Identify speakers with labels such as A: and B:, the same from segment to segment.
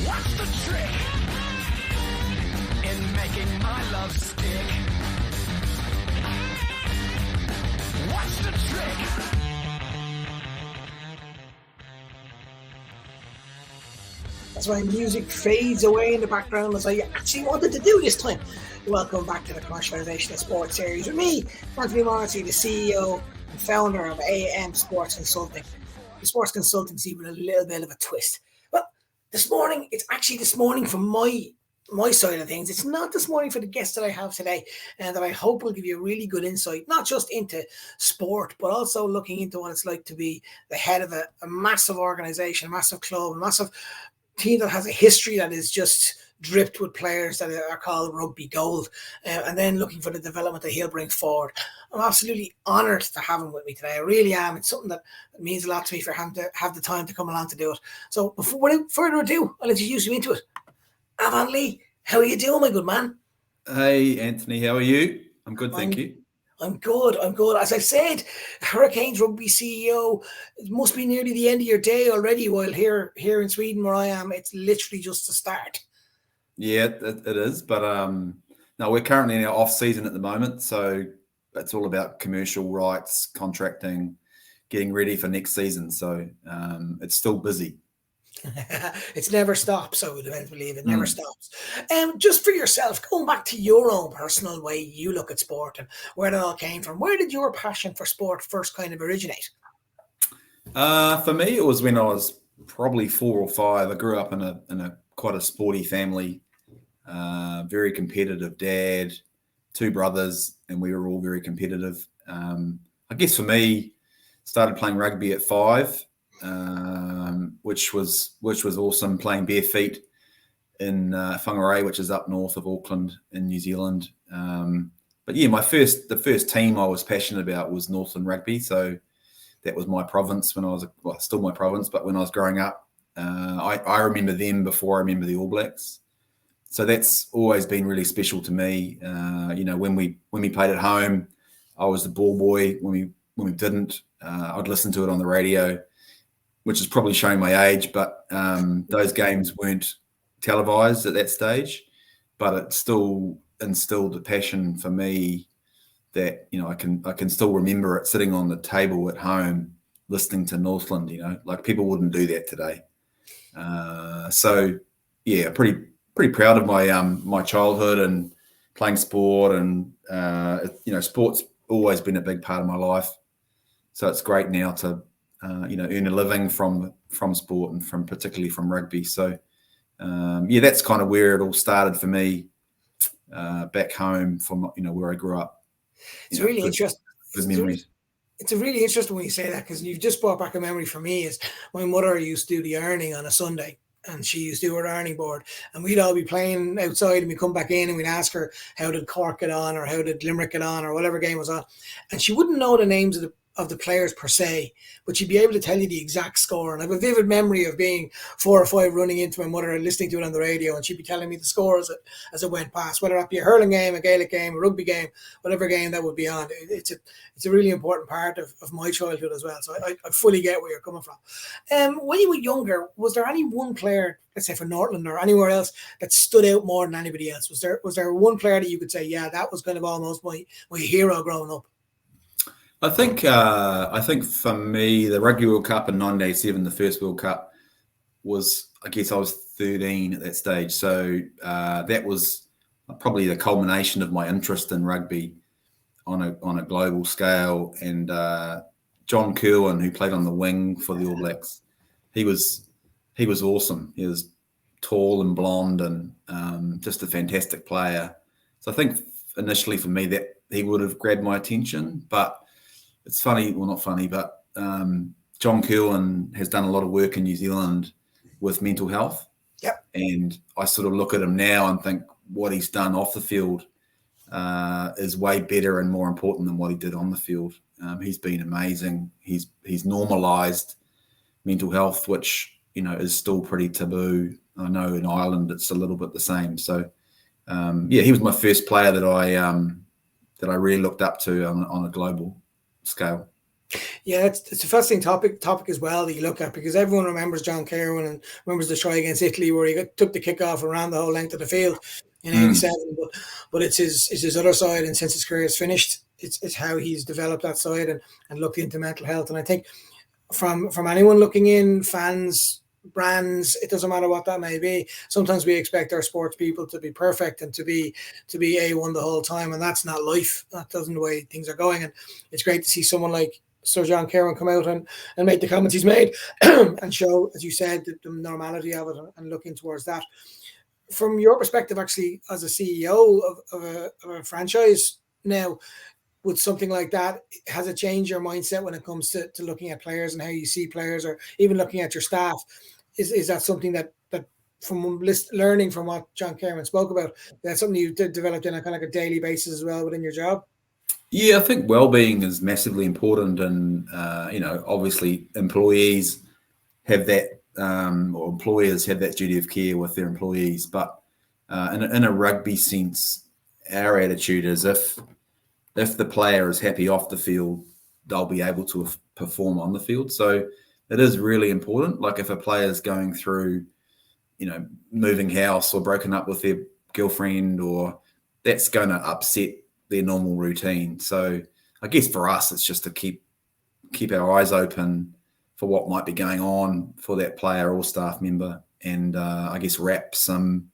A: What's the trick in making my love stick? What's the trick?
B: As my music fades away in the background as I actually wanted to do this time. Welcome back to the Commercialisation of Sport series with me, Anthony Morrissey, the CEO and founder of AM Sports Consulting. The Sports Consultancy with a little bit of a twist. Well, this morning, it's actually this morning from my side of things. It's not this morning for the guest that I have today, and that I hope will give you a really good insight, not just into sport, but also looking into what it's like to be the head of a massive organization, a massive club, a massive team that has a history that is just dripped with players that are called rugby gold, and then looking for the development that he'll bring forward. I'm absolutely honoured to have him with me today. I really am. It's something that means a lot to me for him to have the time to come along to do it. So without further ado, I'll introduce you into it. Avan Lee, how are you doing, my good man?
C: Hey, Anthony, how are you? I'm good, thank you.
B: I'm good. As I said, Hurricanes rugby CEO, it must be nearly the end of your day already, while here in Sweden where I am, it's literally just the start.
C: Yeah, it is. But no, we're currently in our off season at the moment. So it's all about commercial rights, contracting, getting ready for next season. So it's still busy.
B: It's never stops, I would believe. It never stops. Just for yourself, going back to your own personal way you look at sport and where it all came from, where did your passion for sport first kind of originate?
C: For me, it was when I was probably 4 or 5. I grew up in a quite a sporty family, very competitive dad, 2 brothers, and we were all very competitive. I guess for me, started playing rugby at 5. Which was awesome, playing bare feet in Whangarei, which is up north of Auckland in New Zealand. But yeah, the first team I was passionate about was Northland Rugby. So that was my province when I was, still my province, but when I was growing up, I remember them before I remember the All Blacks. So that's always been really special to me. When we played at home, I was the ball boy. When we didn't, I'd listen to it on the radio, which is probably showing my age, but those games weren't televised at that stage. But it still instilled a passion for me that, I can still remember it sitting on the table at home, listening to Northland. Like people wouldn't do that today. So yeah, pretty proud of my childhood and playing sport, and sport's always been a big part of my life. So it's great now to earn a living from sport and particularly from rugby. So, that's kind of where it all started for me back home from, where I grew up.
B: It's really interesting.
C: Good memories.
B: It's really interesting when you say that, because you've just brought back a memory for me. Is my mother used to do the ironing on a Sunday, and she used to do her ironing board, and we'd all be playing outside, and we'd come back in and we'd ask her how did Cork get on, or how did Limerick get on, or whatever game was on, and she wouldn't know the names of the players per se, but she'd be able to tell you the exact score. And I have a vivid memory of being 4 or 5 running into my mother and listening to it on the radio, and she'd be telling me the scores as it went past, whether it be a hurling game, a Gaelic game, a rugby game, whatever game that would be on. It's a really important part of my childhood as well. So I fully get where you're coming from. When you were younger, was there any one player, let's say for Northland or anywhere else, that stood out more than anybody else? Was there one player that you could say, yeah, that was kind of almost my hero growing up?
C: I think for me, the Rugby World Cup in 1987, the first World Cup, was, I guess I was 13 at that stage. So that was probably the culmination of my interest in rugby on a global scale. And John Cullen, who played on the wing for the All Blacks, he was awesome. He was tall and blonde and just a fantastic player. So I think initially for me that he would have grabbed my attention, but it's funny, well, not funny, but John Cullen has done a lot of work in New Zealand with mental health.
B: Yep.
C: And I sort of look at him now and think what he's done off the field is way better and more important than what he did on the field. He's been amazing. He's normalised mental health, which, is still pretty taboo. I know in Ireland it's a little bit the same. So, he was my first player that I really looked up to on a global scale.
B: Yeah, it's a fascinating topic as well that you look at, because everyone remembers John Kerwin and remembers the try against Italy where took the kick off and ran the whole length of the field in '87. But it's his other side, and since his career is finished, it's how he's developed that side and looked into mental health. And I think from anyone looking in, fans, brands, it doesn't matter what that may be. Sometimes we expect our sports people to be perfect and to be A1 the whole time, and that's not life. That doesn't the way things are going. And it's great to see someone like Sir John Kerwin come out and make the comments he's made and show, as you said, the normality of it and looking towards that. From your perspective, actually, as a CEO of a franchise now, with something like that, has it changed your mindset when it comes to looking at players and how you see players, or even looking at your staff? Is that something that from learning from what John Kerwin spoke about, that's something you developed in a kind of like a daily basis as well within your job?
C: Yeah, I think well-being is massively important, and obviously employees have that, or employers have that duty of care with their employees. But in a rugby sense, our attitude is if the player is happy off the field, they'll be able to perform on the field. So it is really important. Like if a player is going through, moving house or broken up with their girlfriend, or that's going to upset their normal routine. So I guess for us, it's just to keep our eyes open for what might be going on for that player or staff member, and I guess wrap some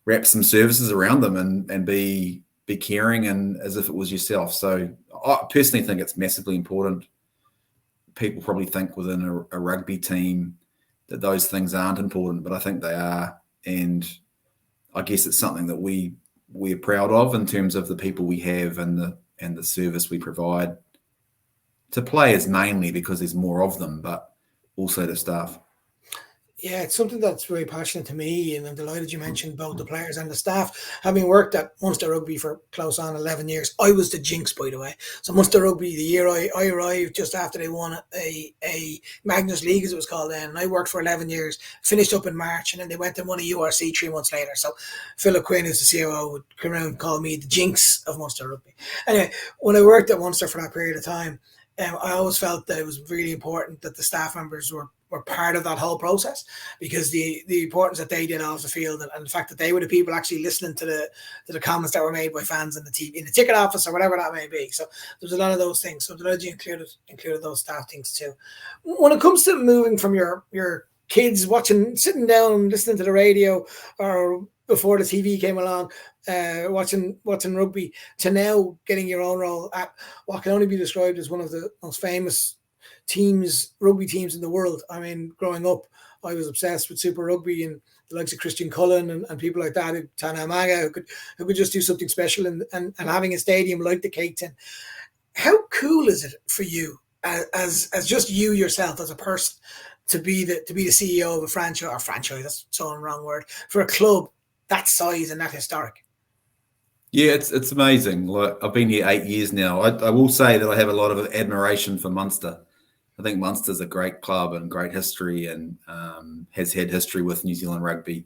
C: services around them and be caring and as if it was yourself. So I personally think it's massively important. People probably think within a rugby team that those things aren't important, but I think they are, and I guess it's something that we're proud of in terms of the people we have and the service we provide to players, mainly because there's more of them, but also to staff.
B: Yeah, it's something that's very passionate to me, and I'm delighted you mentioned both the players and the staff. Having worked at Munster Rugby for close on 11 years, I was the jinx, by the way. So Munster Rugby, the year I arrived just after they won a Magnus League, as it was called then, and I worked for 11 years, finished up in March, and then they went and won a URC 3 months later. So Philip Quinn, who's the COO, would come around and call me the jinx of Munster Rugby. Anyway, when I worked at Munster for that period of time, I always felt that it was really important that the staff members were part of that whole process, because the importance that they did off the field, and the fact that they were the people actually listening to the comments that were made by fans in the TV, in the ticket office, or whatever that may be. So there's a lot of those things. So did you included those staff things too. When it comes to moving from your kids sitting down, listening to the radio, or before the TV came along, watching rugby, to now getting your own role at what can only be described as one of the most famous rugby teams in the world. I mean, growing up, I was obsessed with Super Rugby and the likes of Christian Cullen and people like that, Tana Amaga, who could just do something special, and having a stadium like the Cape Town. How cool is it for you as just you yourself as a person to be the CEO of a franchise, that's so a wrong word, for a club that size and that historic?
C: Yeah, it's amazing. Like, I've been here 8 years now. I will say that I have a lot of admiration for Munster. I think Munster's a great club and great history, and has had history with New Zealand rugby.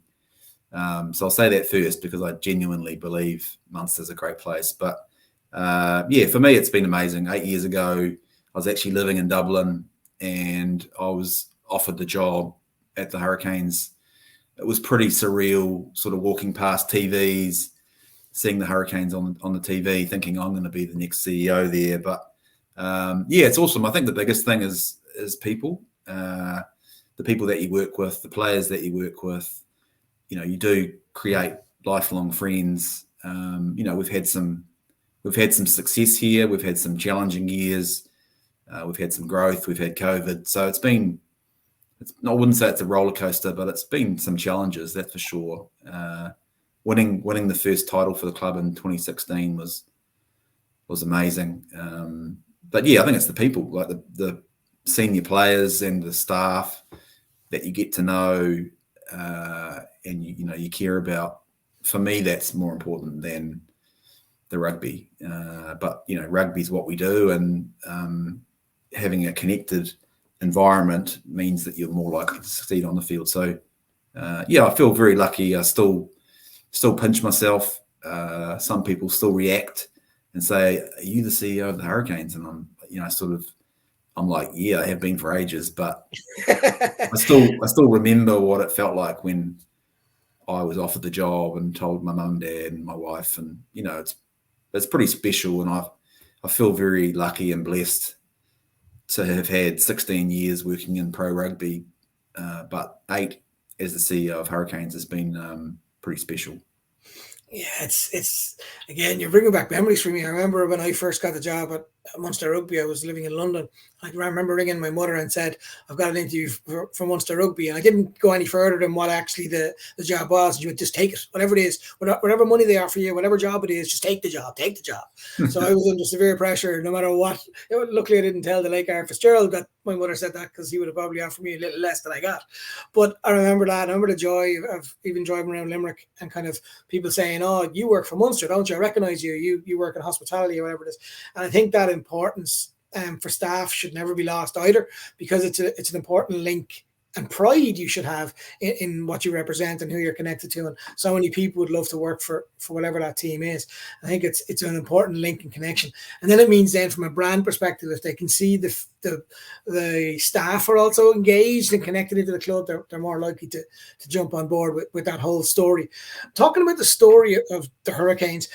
C: So I'll say that first, because I genuinely believe Munster's a great place. But for me, it's been amazing. 8 years ago, I was actually living in Dublin, and I was offered the job at the Hurricanes. It was pretty surreal, sort of walking past TVs, seeing the Hurricanes on the TV, thinking I'm going to be the next CEO there. But it's awesome. I think the biggest thing is people, the people that you work with, the players that you work with. You do create lifelong friends. We've had some success here. We've had some challenging years. We've had some growth. We've had COVID. So I wouldn't say it's a roller coaster, but it's been some challenges, that's for sure. Winning the first title for the club in 2016 was amazing. But I think it's the people, like the senior players and the staff that you get to know, and you care about. For me, that's more important than the rugby. But rugby's what we do, and having a connected environment means that you're more likely to succeed on the field. So I feel very lucky. I still pinch myself. Some people still react and say, "Are you the CEO of the Hurricanes?" And I'm, sort of I'm like, yeah, I have been for ages, but I still remember what it felt like when I was offered the job and told my mum, dad, and my wife, and it's pretty special, and I feel very lucky and blessed to have had 16 years working in pro rugby, but 8 as the CEO of Hurricanes has been pretty special.
B: Yeah, it's again, you're bringing back memories for me. I remember when I first got the job at Munster Rugby, I was living in London. I remember ringing my mother and said, I've got an interview for Munster Rugby. And I didn't go any further than what actually the job was. You would just take it, whatever it is, whatever money they offer you, whatever job it is, just take the job. So I was under severe pressure no matter what. Luckily, I didn't tell the late Gareth Fitzgerald that my mother said that, because he would have probably offered me a little less than I got. But I remember that. I remember the joy of even driving around Limerick and kind of people saying, oh, you work for Munster, don't you? I recognise you. You work in hospitality or whatever it is. And I think that importance for staff should never be lost either, because it's an important link and pride you should have in what you represent and who you're connected to. And so many people would love to work for whatever that team is. I think it's an important link and connection. And then it means then from a brand perspective, if they can see the staff are also engaged and connected into the club, they're more likely to jump on board with that whole story. Talking about the story of the Hurricanes,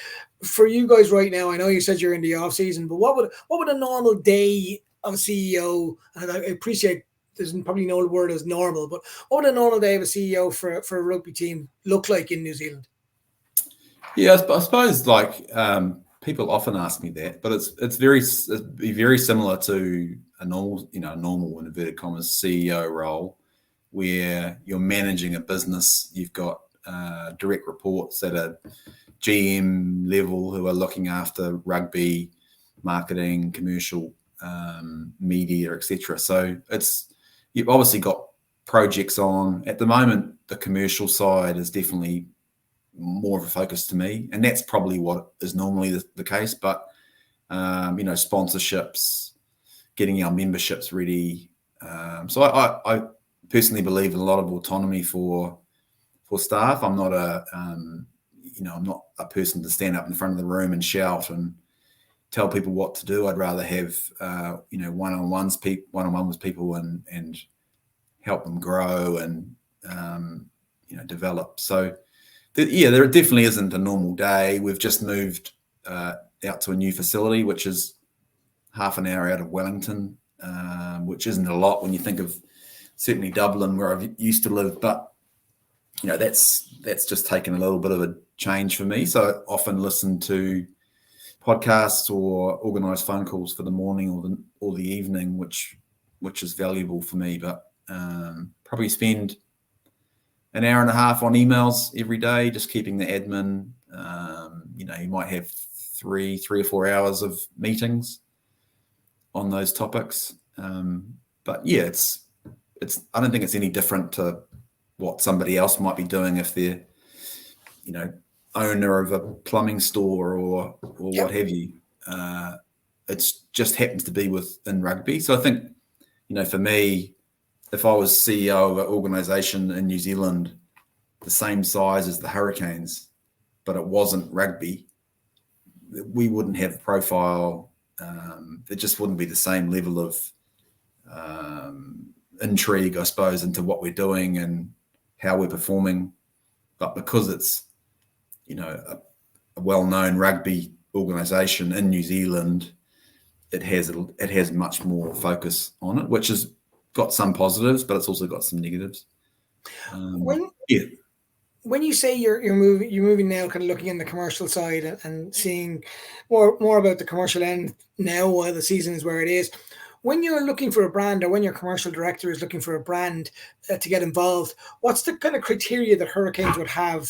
B: for you guys right now, I know you said you're in the off season, but what would a normal day of a CEO, and I appreciate there's probably no word as normal, but what would a normal day of a CEO for a rugby team look like in New Zealand?
C: Yeah, I suppose people often ask me that, but it'd be very similar to a normal in inverted commas CEO role, where you're managing a business. You've got direct reports at a GM level who are looking after rugby, marketing, commercial, media, etc. So you've obviously got projects on. At the moment, the commercial side is definitely more of a focus to me, and that's probably what is normally the case. But sponsorships, getting our memberships ready. So I personally believe in a lot of autonomy for staff. I'm not I'm not a person to stand up in front of the room and shout and tell people what to do. I'd rather have one-on-one with people and help them grow and develop. So there definitely isn't a normal day. We've just moved out to a new facility, which is half an hour out of Wellington, which isn't a lot when you think of certainly Dublin, where I used to live, but that's just taken a little bit of a change for me. So I often listen to podcasts or organise phone calls for the morning or the evening, which is valuable for me. But probably spend an hour and a half on emails every day, just keeping the admin. You might have three or 4 hours of meetings on those topics. But yeah, it's. I don't think it's any different to what somebody else might be doing if they're, owner of a plumbing store or what have you. It just happens to be within rugby. So I think, for me, if I was CEO of an organisation in New Zealand the same size as the Hurricanes, but it wasn't rugby, we wouldn't have a profile. There just wouldn't be the same level of intrigue, I suppose, into what we're doing and how we're performing. But because it's a well-known rugby organisation in New Zealand, it has much more focus on it, which has got some positives, but it's also got some negatives.
B: When you say you're moving now, kind of looking in the commercial side and seeing more about the commercial end now while the season is where it is. When you're looking for a brand, or when your commercial director is looking for a brand to get involved, what's the kind of criteria that Hurricanes would have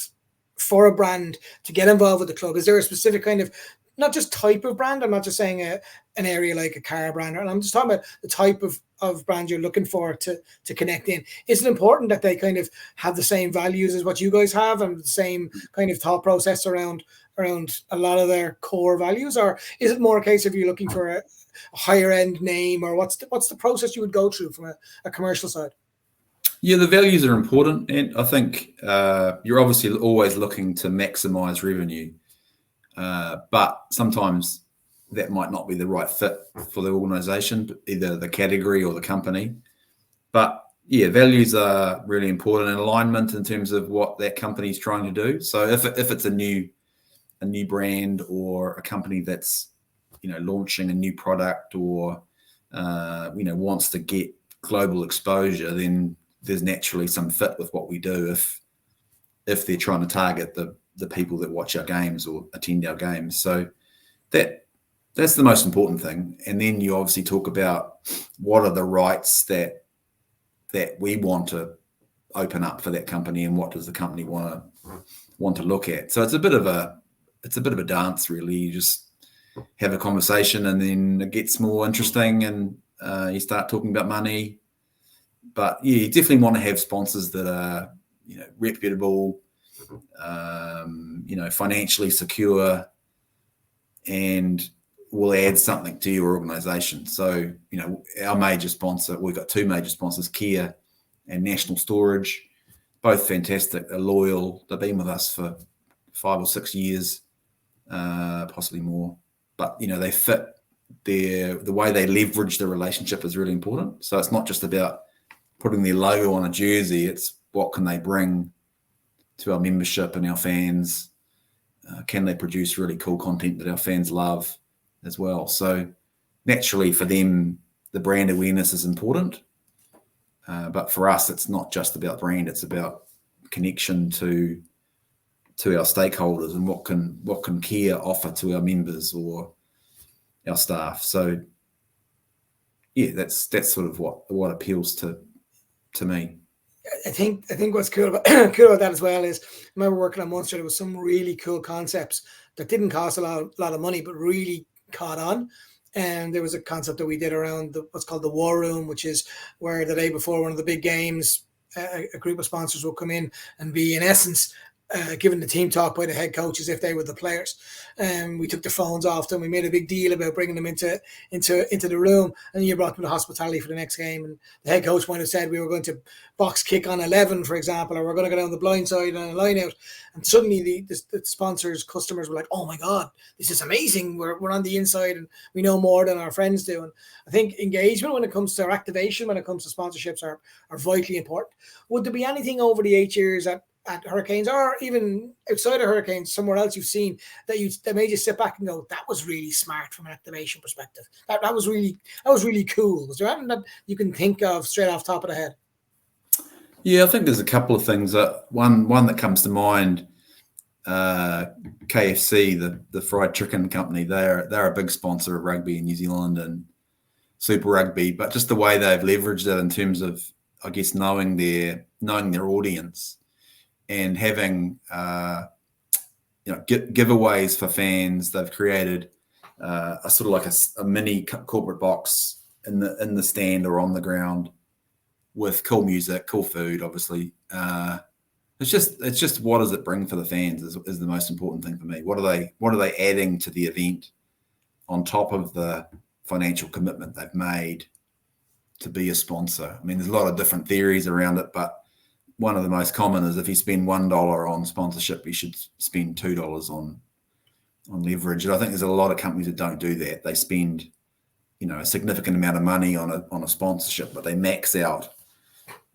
B: for a brand to get involved with the club? Is there a specific kind of, not just type of brand, I'm not just saying an area like a car brand, and I'm just talking about the type of brand you're looking for to connect in. Is it important that they kind of have the same values as what you guys have and the same kind of thought process around a lot of their core values? Or is it more a case of you looking for a higher end name, or what's the process you would go through from a commercial side?
C: Yeah, the values are important, and I think you're obviously always looking to maximize revenue, but sometimes that might not be the right fit for the organisation, either the category or the company. But yeah, values are really important, and alignment in terms of what that company is trying to do. So if it's a new brand or a company that's launching a new product or wants to get global exposure, then there's naturally some fit with what we do if they're trying to target the people that watch our games or attend our games. So that's the most important thing. And then you obviously talk about what are the rights that we want to open up for that company, and what does the company want to look at. So it's a bit of a dance, really. You just have a conversation, and then it gets more interesting, and you start talking about money. But yeah, you definitely want to have sponsors that are reputable, financially secure, and will add something to your organization. So, our major sponsor, we've got two major sponsors, Kia and National Storage, both fantastic. They're loyal. They've been with us for 5 or 6 years, possibly more. But, they fit the way they leverage the relationship is really important. So it's not just about putting their logo on a jersey. It's what can they bring to our membership and our fans. Can they produce really cool content that our fans love as well? So naturally for them, the brand awareness is important. But for us, it's not just about brand. It's about connection to our stakeholders and what can Kia offer to our members or our staff. So yeah, that's sort of what appeals to me.
B: I think what's cool about that as well is, I remember working on Munster, there was some really cool concepts that didn't cost a lot of money, but really caught on. And there was a concept that we did around what's called the War Room, which is where the day before one of the big games, a group of sponsors will come in and be, in essence, given the team talk by the head coaches if they were the players. We took the phones off them. We made a big deal about bringing them into the room, and you brought them to hospitality for the next game. And the head coach might have said we were going to box kick on 11, for example, or we're going to go down the blind side on a line out. And suddenly the sponsors, customers were like, "Oh my God, this is amazing. We're on the inside and we know more than our friends do." And I think engagement when it comes to activation, when it comes to sponsorships are vitally important. Would there be anything over the 8 years at Hurricanes, or even outside of Hurricanes, somewhere else you've seen that made you sit back and go, that was really smart from an activation perspective? That was really cool. Was there anything that you can think of straight off the top of the head?
C: Yeah, I think there's a couple of things. One that comes to mind, KFC, the fried chicken company. They're a big sponsor of rugby in New Zealand and Super Rugby, but just the way they've leveraged it in terms of, I guess, knowing their audience. And having giveaways for fans. They've created a sort of like a mini corporate box in the stand or on the ground with cool music, cool food. Obviously, it's just what does it bring for the fans is the most important thing for me. What are they adding to the event on top of the financial commitment they've made to be a sponsor? I mean, there's a lot of different theories around it, but one of the most common is if you spend $1 on sponsorship, you should spend $2 on leverage. And I think there's a lot of companies that don't do that. They spend, a significant amount of money on a sponsorship, but they max out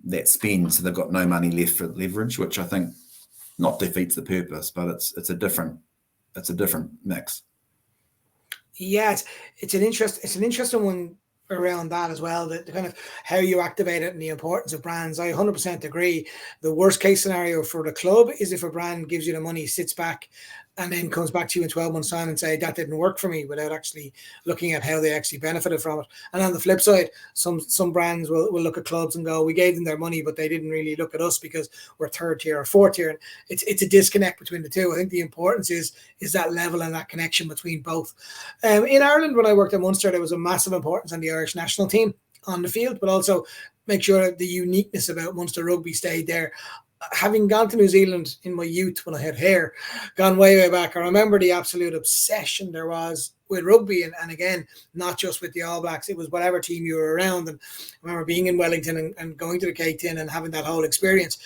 C: that spend, so they've got no money left for leverage, which I think not defeats the purpose, but it's a different mix.
B: Yeah, it's an interesting one around that as well, the kind of how you activate it and the importance of brands. I 100% agree. The worst case scenario for the club is if a brand gives you the money, sits back, and then comes back to you in 12 months' time and say, that didn't work for me, without actually looking at how they actually benefited from it. And on the flip side, some brands will look at clubs and go, we gave them their money, but they didn't really look at us because we're third tier or fourth tier. And it's a disconnect between the two. I think the importance is that level and that connection between both. In Ireland, when I worked at Munster, there was a massive importance on the Irish national team on the field, but also make sure that the uniqueness about Munster rugby stayed there. Having gone to New Zealand in my youth when I had hair, gone way back, I remember the absolute obsession there was with rugby, and again, not just with the All Blacks, it was whatever team you were around. And I remember being in Wellington and going to the K-Tin and having that whole experience.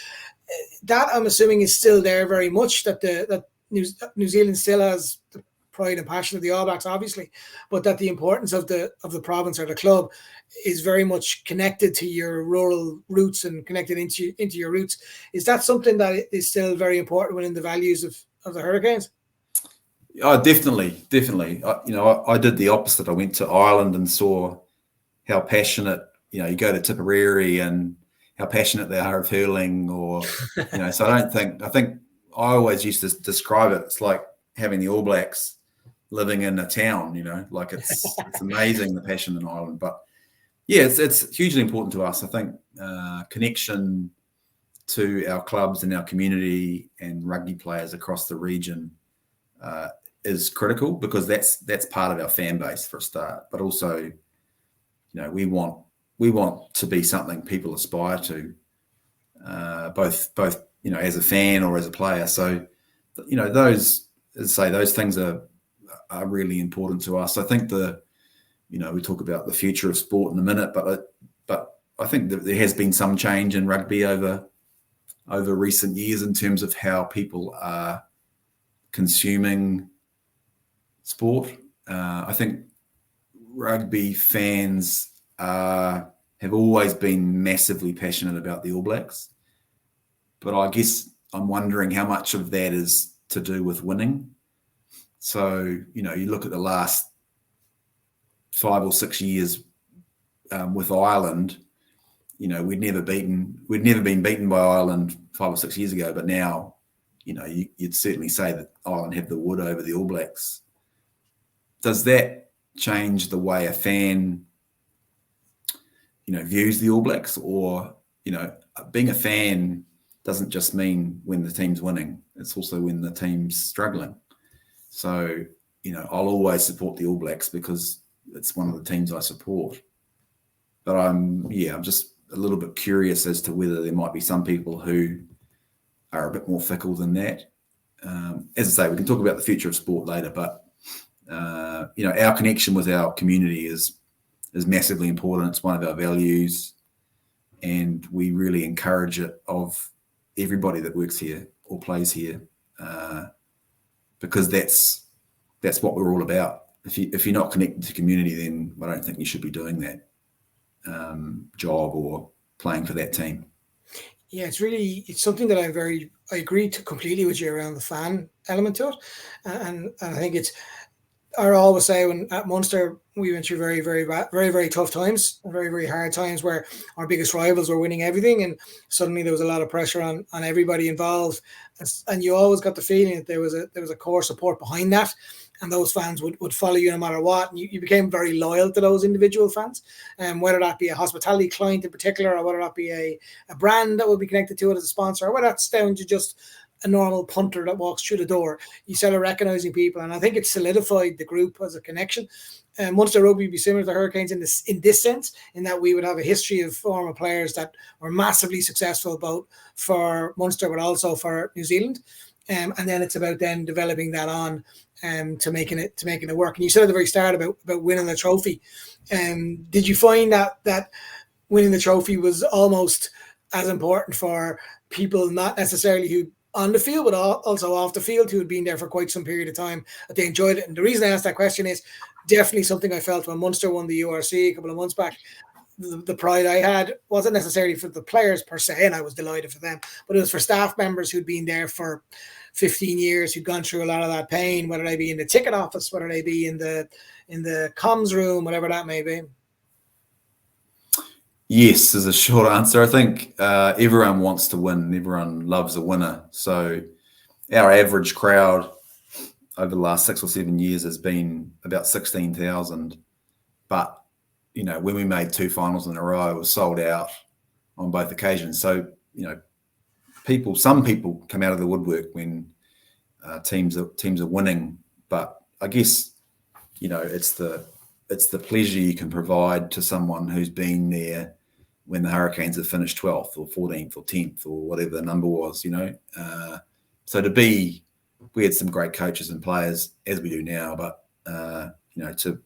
B: That, I'm assuming, is still there very much, that New Zealand still has pride and passion of the All Blacks, obviously, but that the importance of the province or the club is very much connected to your rural roots and connected into your roots. Is that something that is still very important within the values of the Hurricanes?
C: Oh, definitely. I did the opposite. I went to Ireland and saw how passionate, you go to Tipperary and how passionate they are of hurling, or, so I think I always used to describe it. It's like having the All Blacks living in a town, like it's amazing, the passion in Ireland. But yeah, it's hugely important to us. I think connection to our clubs and our community and rugby players across the region is critical, because that's part of our fan base for a start. But also, we want to be something people aspire to, both as a fan or as a player. So, those things are really important to us. I think we talk about the future of sport in a minute, but I think that there has been some change in rugby over recent years in terms of how people are consuming sport. I think rugby fans have always been massively passionate about the All Blacks, but I guess I'm wondering how much of that is to do with winning. So, you look at the last 5 or 6 years with Ireland, we'd never been beaten by Ireland 5 or 6 years ago, but now, you'd certainly say that Ireland have the wood over the All Blacks. Does that change the way a fan, views the All Blacks? Or, being a fan doesn't just mean when the team's winning, it's also when the team's struggling. So, I'll always support the All Blacks because it's one of the teams I support. But I'm just a little bit curious as to whether there might be some people who are a bit more fickle than that. As I say, we can talk about the future of sport later, but our connection with our community is massively important. It's one of our values, and we really encourage it of everybody that works here or plays here, because that's what we're all about. If you're not connected to community, then I don't think you should be doing that job or playing for that team.
B: Yeah, it's something that I agree completely with you around the fan element to it, and I think I always say, when at Munster we went through very, very, very, very tough times, very, very hard times, where our biggest rivals were winning everything, and suddenly there was a lot of pressure on everybody involved, and you always got the feeling that there was a core support behind that, and those fans would follow you no matter what, and you became very loyal to those individual fans, and whether that be a hospitality client in particular, or whether that be a brand that would be connected to it as a sponsor, or whether that's down to just a normal punter that walks through the door. You started recognizing people, and I think it solidified the group as a connection. And Munster Rugby would be similar to the Hurricanes in this sense, in that we would have a history of former players that were massively successful, both for Munster but also for New Zealand. And then it's about then developing that on to making it work. And you said at the very start about winning the trophy. Did you find that winning the trophy was almost as important for people, not necessarily who on the field, but also off the field, who had been there for quite some period of time, that they enjoyed it? And the reason I asked that question is definitely something I felt when Munster won the URC a couple of months back. The pride I had wasn't necessarily for the players per se, and I was delighted for them, but it was for staff members who'd been there for 15 years, who'd gone through a lot of that pain, whether they be in the ticket office, whether they be in the comms room, whatever that may be.
C: Yes, is a short answer. I think everyone wants to win. Everyone loves a winner. So our average crowd over the last 6 or 7 years has been about 16,000. But, when we made 2 finals in a row, it was sold out on both occasions. So, some people come out of the woodwork when teams are winning. But I guess, it's the pleasure you can provide to someone who's been there when the Hurricanes have finished 12th or 14th or 10th or whatever the number was, So we had some great coaches and players, as we do now, but,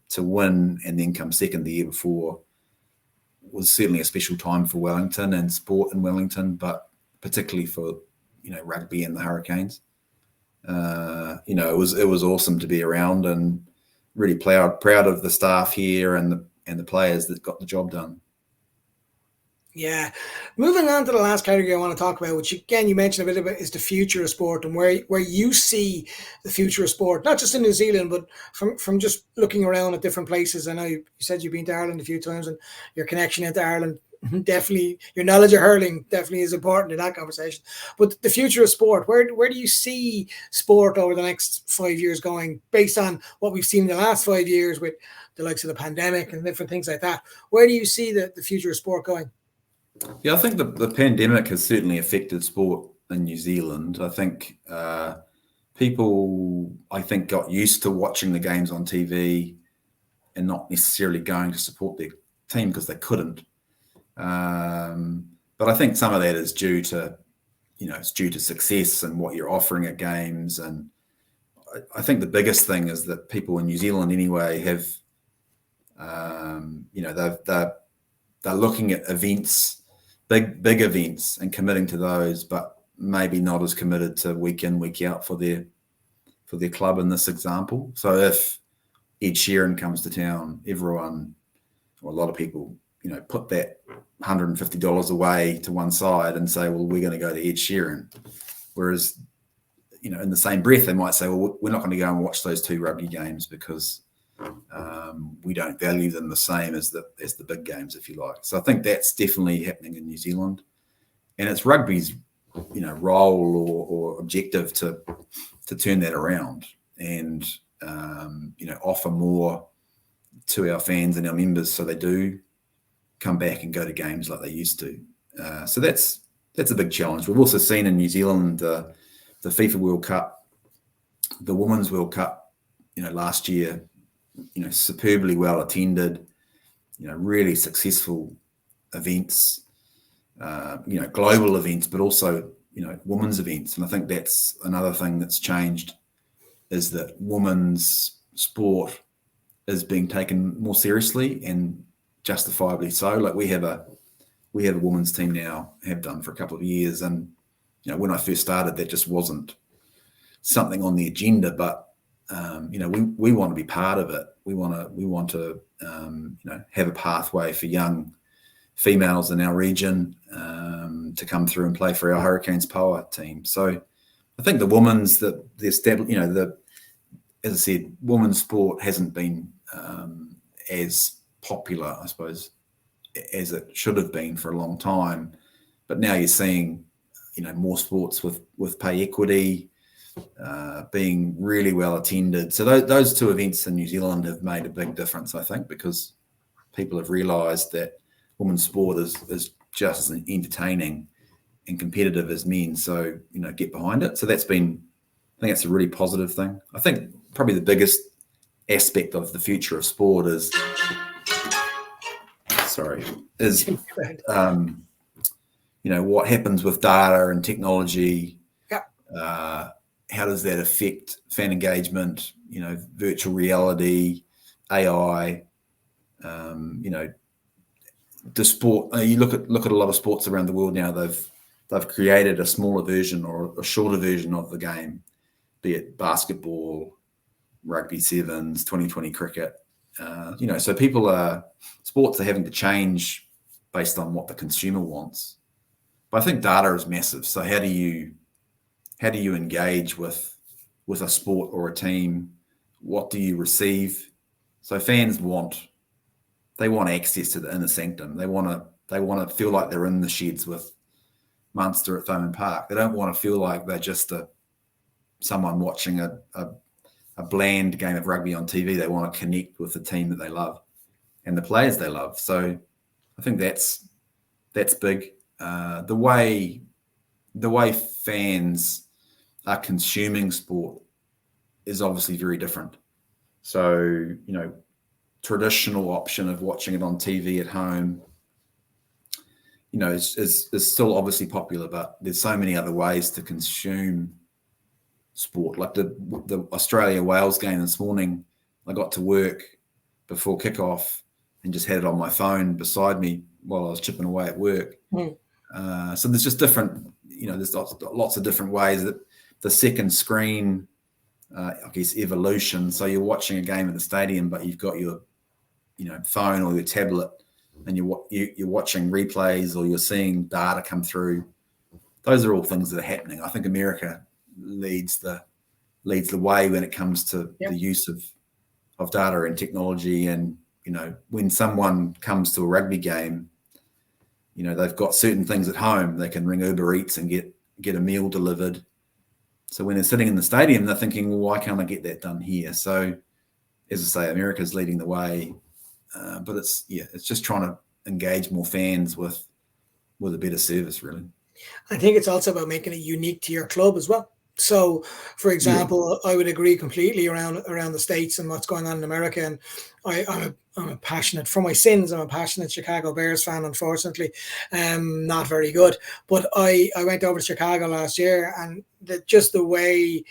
C: to win and then come second the year before was certainly a special time for Wellington and sport in Wellington, but particularly for, rugby and the Hurricanes. it was awesome to be around, and really proud of the staff here and the players that got the job done.
B: Yeah. Moving on to the last category I want to talk about, which again you mentioned a bit about, is the future of sport, and where you see the future of sport, not just in New Zealand, but from just looking around at different places. I know you said you've been to Ireland a few times, and your connection into Ireland, definitely, your knowledge of hurling definitely is important in that conversation. But the future of sport, where do you see sport over the next 5 years going, based on what we've seen in the last 5 years with the likes of the pandemic and different things like that? Where do you see the future of sport going?
C: Yeah, I think the pandemic has certainly affected sport in New Zealand. I think people, got used to watching the games on TV and not necessarily going to support their team because they couldn't. But I think some of that is due to, it's due to success and what you're offering at games. And I think the biggest thing is that people in New Zealand anyway have, they're looking at events, big events, and committing to those, but maybe not as committed to week in, week out for their club in this example. So if Ed Sheeran comes to town, everyone, or a lot of people, put that $150 away to one side and say, well, we're going to go to Ed Sheeran. Whereas, in the same breath, they might say, well, we're not going to go and watch those two rugby games because we don't value them the same as the big games, if you like. So I think that's definitely happening in New Zealand, and it's rugby's role or objective to turn that around and offer more to our fans and our members, so they do come back and go to games like they used to. So that's a big challenge. We've also seen in New Zealand the FIFA World Cup, the Women's World Cup, last year, superbly well attended, really successful events, global events, but also, women's events. And I think that's another thing that's changed, is that women's sport is being taken more seriously, and justifiably so. Like we have a women's team now, have done for a couple of years. And, when I first started, that just wasn't something on the agenda, but we want to be part of it. We want to have a pathway for young females in our region to come through and play for our Hurricanes Power team. So I think the women's, as I said, women's sport hasn't been as popular, I suppose, as it should have been for a long time. But now you're seeing, more sports with pay equity, being really well attended. So those two events in New Zealand have made a big difference, I think, because people have realised that women's sport is just as entertaining and competitive as men. So, get behind it. So I think that's a really positive thing. I think probably the biggest aspect of the future of sport is what happens with data and technology.
B: Yeah.
C: How does that affect fan engagement? Virtual reality, AI. The sport. You look at a lot of sports around the world now. They've created a smaller version or a shorter version of the game, be it basketball, rugby sevens, 2020 cricket. So sports are having to change based on what the consumer wants. But I think data is massive. So how do you engage with a sport or a team? What do you receive? So fans want access to the inner sanctum. They want to feel like they're in the sheds with Munster at Thomond Park. They don't want to feel like they're just someone watching a bland game of rugby on TV. They want to connect with the team that they love and the players they love. So I think that's big. The way fans are consuming sport is obviously very different. So, traditional option of watching it on TV at home, is still obviously popular, but there's so many other ways to consume sport. Like the Australia-Wales game this morning, I got to work before kickoff and just had it on my phone beside me while I was chipping away at work. So there's just different, there's lots of different ways that the second screen, I guess, evolution. So you're watching a game at the stadium, but you've got your, phone or your tablet, and you're watching replays or you're seeing data come through. Those are all things that are happening. I think America leads the way when it comes to the use of data and technology. And when someone comes to a rugby game, they've got certain things at home. They can ring Uber Eats and get a meal delivered. So when they're sitting in the stadium, they're thinking, well, why can't I get that done here? So as I say, America's leading the way, but it's just trying to engage more fans with a better service, really.
B: I think it's also about making it unique to your club as well. So, for example, I would agree completely around the States and what's going on in America. And I'm a passionate, for my sins, I'm a passionate Chicago Bears fan, unfortunately. Not very good. But I went over to Chicago last year, and just the way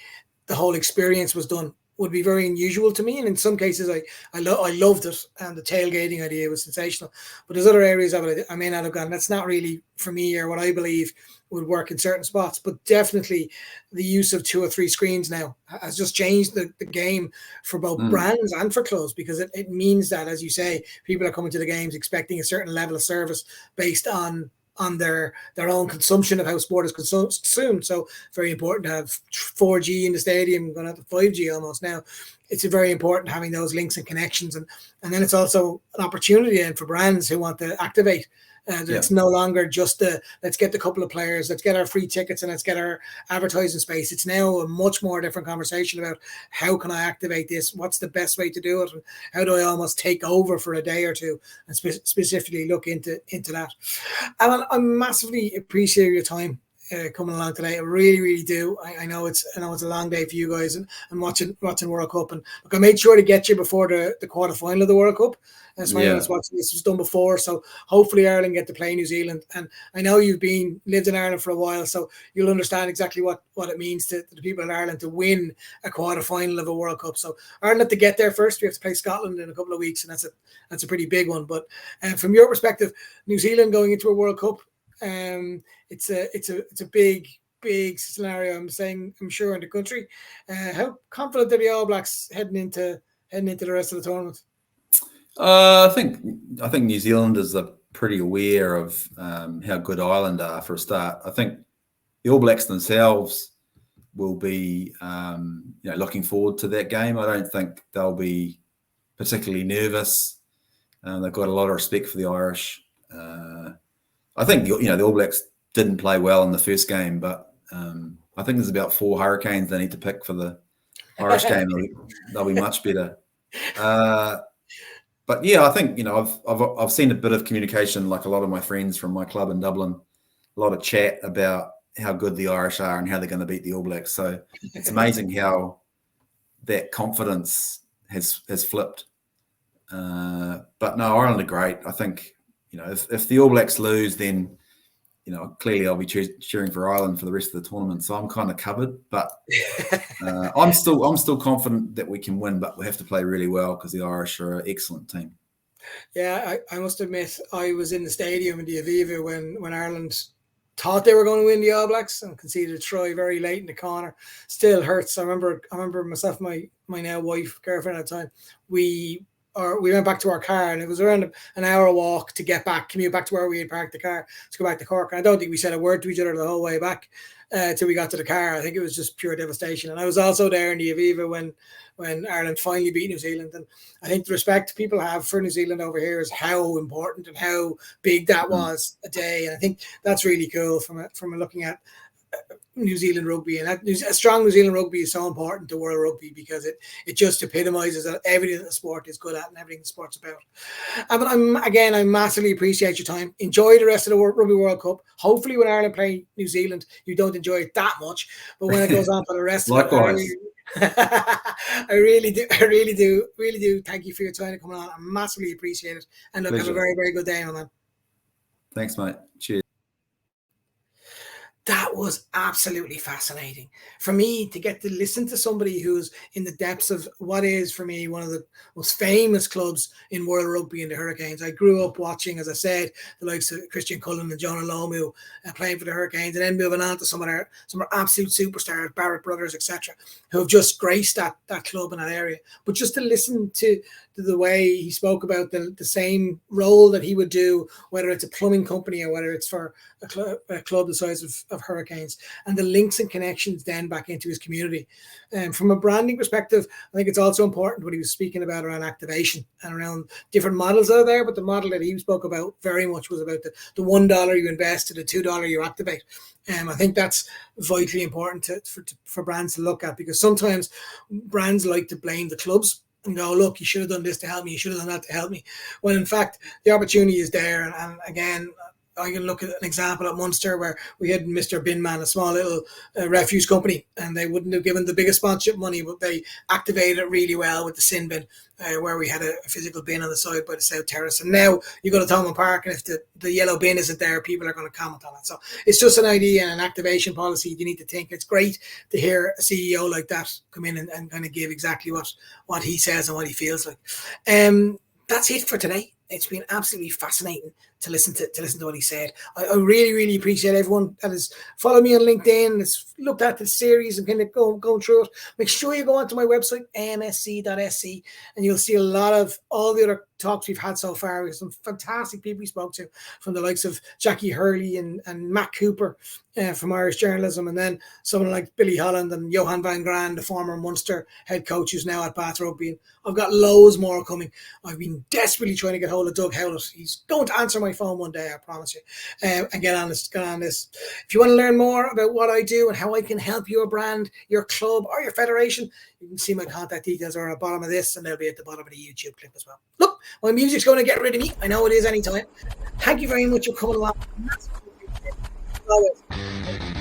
B: the whole experience was done would be very unusual to me. And in some cases, I loved it, and the tailgating idea was sensational. But there's other areas of it I may not have gone. That's not really for me, or what I believe would work in certain spots. But definitely the use of 2 or 3 screens now has just changed the game for both brands and for clubs, because it means that, as you say, people are coming to the games expecting a certain level of service based on their own consumption of how sport is consumed. So very important to have 4G in the stadium, going out to 5G almost now. It's very important having those links and connections. And then it's also an opportunity then for brands who want to activate. It's no longer just let's get the couple of players, let's get our free tickets, and let's get our advertising space. It's now a much more different conversation about how can I activate this? What's the best way to do it? And how do I almost take over for a day or two and specifically look into that? And I massively appreciate your time coming along today. I really, really do. I know it's a long day for you guys and watching World Cup. And look, I made sure to get you before the quarterfinal of the World Cup. So I know this was done before, so hopefully Ireland get to play New Zealand. And I know you've lived in Ireland for a while, so you'll understand exactly what it means to the people in Ireland to win a quarter-final of a World Cup. So Ireland have to get there first. We have to play Scotland in a couple of weeks, and that's a pretty big one. But from your perspective, New Zealand going into a World Cup, it's a big scenario. I'm sure in the country. How confident are the All Blacks heading into the rest of the tournament?
C: I think New Zealanders are pretty aware of how good Ireland are for a start. I think the All Blacks themselves will be looking forward to that game. I don't think they'll be particularly nervous. They've got a lot of respect for the Irish. I think the All Blacks didn't play well in the first game, but I think there's about 4 Hurricanes they need to pick for the Irish game. They'll be much better. But yeah, I think I've seen a bit of communication, like a lot of my friends from my club in Dublin, a lot of chat about how good the Irish are and how they're going to beat the All Blacks. So it's amazing how that confidence has flipped. But no, Ireland are great. I think if the All Blacks lose, then clearly I'll be cheering for Ireland for the rest of the tournament. So I'm kind of covered, but I'm still confident that we can win, but we have to play really well because the Irish are an excellent team.
B: Yeah, I must admit, I was in the stadium in the Aviva when Ireland thought they were going to win the All Blacks and conceded a try very late in the corner. Still hurts. I remember myself, my now wife, girlfriend at the time, we went back to our car, and it was around an hour walk to commute back to where we had parked the car to go back to Cork. And I don't think we said a word to each other the whole way back till we got to the car. I think it was just pure devastation. And I was also there in the Aviva when Ireland finally beat New Zealand. And I think the respect people have for New Zealand over here is how important and how big that was a day. And I think that's really cool from looking at New Zealand rugby, and a strong New Zealand rugby is so important to world rugby because it just epitomizes everything that the sport is good at and everything the sport's about. But I massively appreciate your time. Enjoy the rest of the Rugby World Cup. Hopefully when Ireland play New Zealand, you don't enjoy it that much, but when it goes on for the rest of
C: Likewise.
B: I really do. Thank you for your time coming on. I massively appreciate it. And look,
C: Pleasure.
B: have a very, very good day, my man.
C: Thanks, mate. Cheers.
B: That was absolutely fascinating for me to get to listen to somebody who's in the depths of what is, for me, one of the most famous clubs in world rugby in the Hurricanes. I grew up watching, as I said, the likes of Christian Cullen and Jonah Lomu playing for the Hurricanes, and then moving on to some of our absolute superstars, Barrett brothers, etc., who have just graced that club in that area. But just to listen to the way he spoke about the same role that he would do, whether it's a plumbing company or whether it's for a club the size of Hurricanes, and the links and connections then back into his community. From a branding perspective, I think it's also important what he was speaking about around activation and around different models out there, but the model that he spoke about very much was about the $1 you invest to the $2 you activate. I think that's vitally important for brands to look at, because sometimes brands like to blame the clubs and go, look, you should have done this to help me, you should have done that to help me. When in fact, the opportunity is there. And again, I can look at an example at Munster where we had Mr. Binman, a small little refuse company, and they wouldn't have given the biggest sponsorship money, but they activated it really well with the sin bin, where we had a physical bin on the side by the South Terrace. And now you go to Thomond Park, and if the yellow bin isn't there, people are going to comment on it. So it's just an idea and an activation policy you need to think. It's great to hear a CEO like that come in and kind of give exactly what he says and what he feels like. That's it for today. It's been absolutely fascinating to listen to what he said. I really, really appreciate everyone that has followed me on LinkedIn, has looked at the series and kind of going through it. Make sure you go onto my website, amsc.sc, and you'll see a lot of all the other talks we've had so far. We have some fantastic people we spoke to, from the likes of Jackie Hurley and Matt Cooper from Irish Journalism, and then someone like Billy Holland and Johan van Gran, the former Munster head coach who's now at Bath Rugby. I've got loads more coming. I've been desperately trying to get hold of Doug Howlett. He's going to answer my phone one day, I promise you, and get on this. If you want to learn more about what I do and how I can help your brand, your club, or your federation, you can see my contact details are at the bottom of this, and they'll be at the bottom of the YouTube clip as well. Look, my music's going to get rid of me. I know it is anytime. Thank you very much for coming along. Always.